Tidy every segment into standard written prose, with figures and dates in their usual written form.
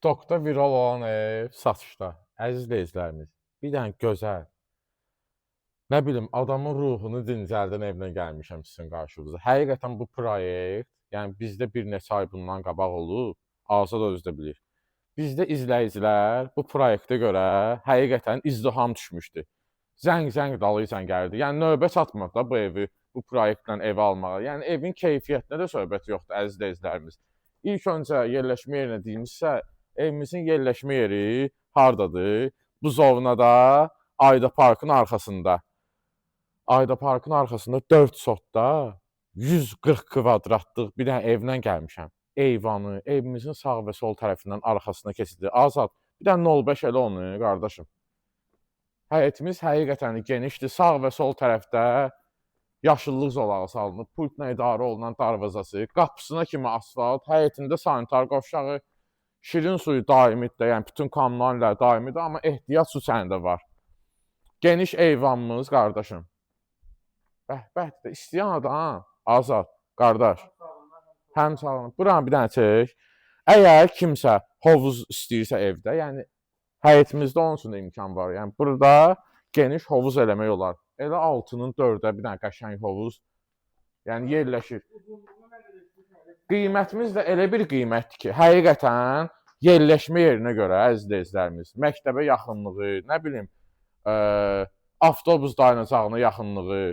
TikTok'da viral olan ev satışda. Əziz izləyicilərimiz, bir dənə gözəl, nə bilim, adamın ruhunu dincəldən evlə gəlmişəm sizin qarşınıza. Həqiqətən bu proyekt, yəni bizdə bir neçə ay bundan qabaq olub, Azad özü də bilir. Bizdə izləyicilər bu proyektə görə həqiqətən izdiham düşmüşdü. Zəng dalıycan gəldi. Yəni növbə çatmadı da bu evi, bu proyektlə evi almağa. Yəni evin keyfiyyətinə də söhbət yoxdur, əziz izləyicilərimiz. İlk öncə yerləşmə yerinə deyimizsə, evimizin yerləşmə yeri hardadır? Buzovnada, Ayda Parkın arxasında. Ayda Parkın arxasında 4 sotda 140 kvadratlıq bir dənə evlə gəlmişəm. Eyvanı, evimizin sağ və sol tərəfindən arxasına keçidir. Azad, bir dənə 05 elə onu, qardaşım. Həyətimiz həqiqətən genişdir. Sağ və sol tərəfdə yaşıllıq zolağı salınıb, pultla idarə olunan darvazası, qapısına kimi asfalt, həyətində sanitar qovşağı, şirin suyu daimidir, yəni bütün kommunallər daimidir, amma ehtiyat su çəni var. Geniş eyvanımız, qardaşım. Bəhbətdir, istəyən adam, Azad, qardaş. Həm sağlam. Buranı bir dənə çək. Əgər kimsə hovuz istəyirsə evdə, yəni həyətimizdə onun üçün də imkan var. Yəni burada geniş hovuz eləmək olar. Elə 6-nın 4-ə bir dənə qəşəng hovuz. Yəni yerləşir. Qiymətimiz də elə bir qiymətdir ki, həqiqətən yerləşmə yerinə görə, əziz izləyicilərimiz, məktəbə yaxınlığı, nə bilim, avtobus dayanacağına yaxınlığı,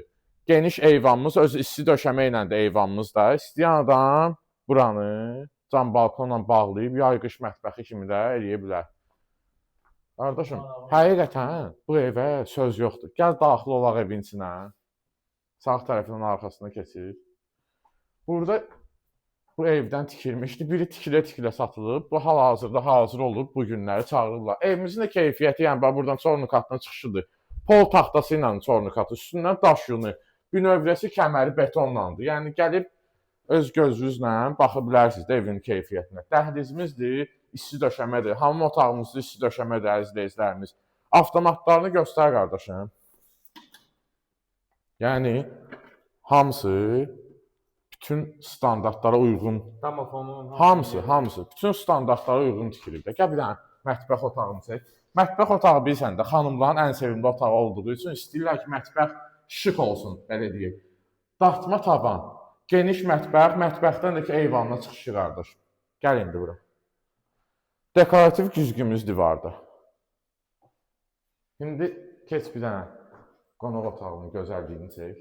geniş eyvanımız, öz isti döşəmə ilə də eyvanımız da. İstəyən adam buranı cam balkonla bağlayıb, yay-qış mətbəxi kimi də eləyə bilər. Qardaşım, həqiqətən bu evə söz yoxdur. Gəl daxil olaq evin içinə. Sağ tərəfindən arxasına keçir. Burada bu evdən tikilmişdi. Biri tikilə-tikilə satılıb. Bu hal-hazırda hazır olub. Bu günləri çağırırlar. Evimizin də keyfiyyəti, yəni buradan çornukatdan çıxışıdır. Pol taxtası ilə çornukatı, üstündən daş yunu, bünövrəsi kəməri betonlandı. Yəni gəlib öz gözünüzlə baxa bilərsiniz də evin keyfiyyətinə. Dəhlizimizdir, isti döşəmədir. Hamam otağımızda isti döşəmədir, əziz izləyicilərimiz. Avtomatlarını göstər, qardaşım. Yəni hamısı bütün standartlara uyğun. Hamısı bütün standartlara uyğun tikilib. Gəl bir dənə mətbəx otağını çək. Mətbəx otağı bilsən də xanımların ən sevimli otağı olduğu üçün istəyirlər ki, mətbəx şık olsun, belə deyək. Dartma tavan, geniş mətbəx, mətbəxdən də ki, eyvanına çıxışı, qardaş. Gəl indi bura. Dekorativ güzgümüz divarda. İndi keç bir dənə qonaq otağının gözəlliyini çək.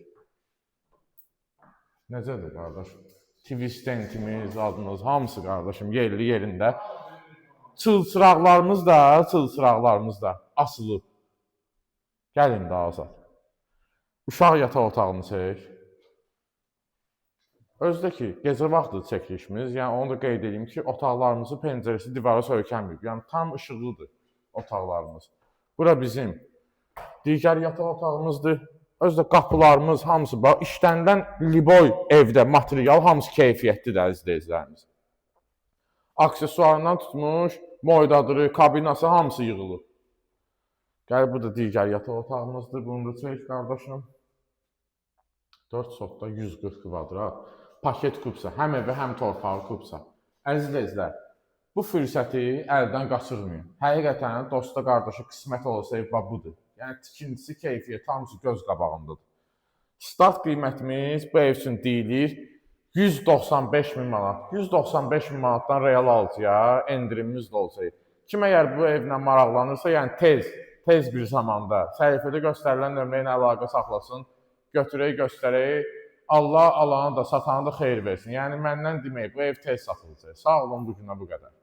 Necədir, qardaş? Twistentimiz, adınız, hamısı, qardaşım, yerli yerində. Çılçıraqlarımız da asılıb. Gəlin də Azad. Uşaq yataq otağını çək. Özdə ki, gecə vaxtı çəkilişimiz, yəni onu da qeyd edeyim ki, otaqlarımızın pəncərəsi divara söykənməyib. Yəni tam işıqlıdır otaqlarımız. Bura bizim digər yataq otağımızdır. Özdə qapılarımız hamısı, işlənilən liboy evdə material hamısı keyfiyyətlidir, əziz izləyicilərimiz. Aksesuarından tutmuş, moydadırı, kabinası hamısı yığılıb. Gəl, bu da digər yataq otağımızdır. Bunu da çək, qardaşım. 4 sotda 140 kvadrat. Paket kubsa, həm evi, həm torpağı kubsa. Əziz izləyicilər, bu fürsəti əldən qaçırmayın. Həqiqətən dosta, qardaşa qismət olsa ev budur. Yəni tikintisi, keyfiyyəti hamısı göz qabağındadır. Start qiymətimiz bu ev üçün deyilir 195 min manat. 195 min manatdan real alıcıya endirimimiz də olsaydı. Kim əgər bu evlə maraqlanırsa, yəni tez bir zamanda səhifədə göstərilən nömrə ilə əlaqə saxlasın, göstərək. Allah alanı da, satanı da xeyir versin. Yəni məndən demək, bu ev tez satılacaq. Sağ olun, bu günə bu qədər.